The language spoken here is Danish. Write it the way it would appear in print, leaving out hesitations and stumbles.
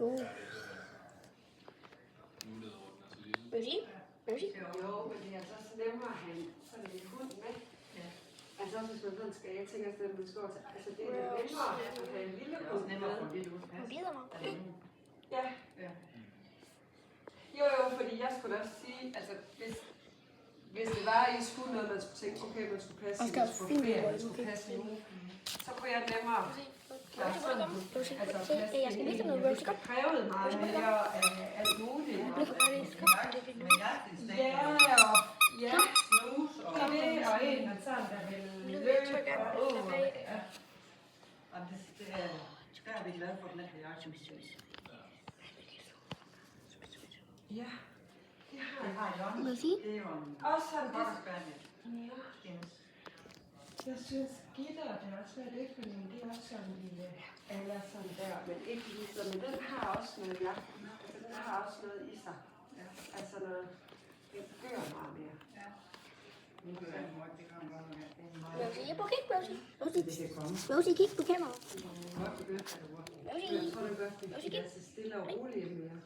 God. Vil du sige? Vil du sige? Jo, men det er altså også nemmere at have sådan en hund med. Ja. Altså også hvis man sådan skal, jeg tænker sådan, at man skal over til, altså det er nemmere at have en lille Det er hund også nemmere at få med. lidt ud. Hun bider mig. Ja. Ja. Jo, fordi jeg skulle også sige, altså hvis det var, at I skulle noget, man skulle tænke, okay, man skulle passe skal man skulle fint ferie, ud, man skulle okay. passe en uge, så kunne jeg nemmere klare sådan en Rosie, altså se, passe jeg skal vise dig en noget, hvis Rosie. det krævede meget mere af alt muligt. Bliv for godt i. Kom, det er fint. Men jeg er en Ja, og ja, snus og... det og en, man sådan, der vil løbe og Ja. Og det er, der er vi glade for, den er jagt. ja, det har Det jeg. har jeg også. Vil du sige? Det er jo en Også sådan det. kokkespaniel. Ja. Jeg synes, gitter, det er også været lidt, fordi det er også sådan en lille, eller sådan der, men ikke ligesom, men den har også noget jagt. Altså, den har også noget i sig. Ja. Altså noget, det gør meget mere. Ja. Nu gør jeg meget, det kommer godt med. Rosie, jeg prøver at kigge, Rosie. Rosie, Det kan komme. Rosie, kig på kameraet. Godt begyndt, at du var. Rosie. Jeg tror, det er godt, det er så stille og roligt mere.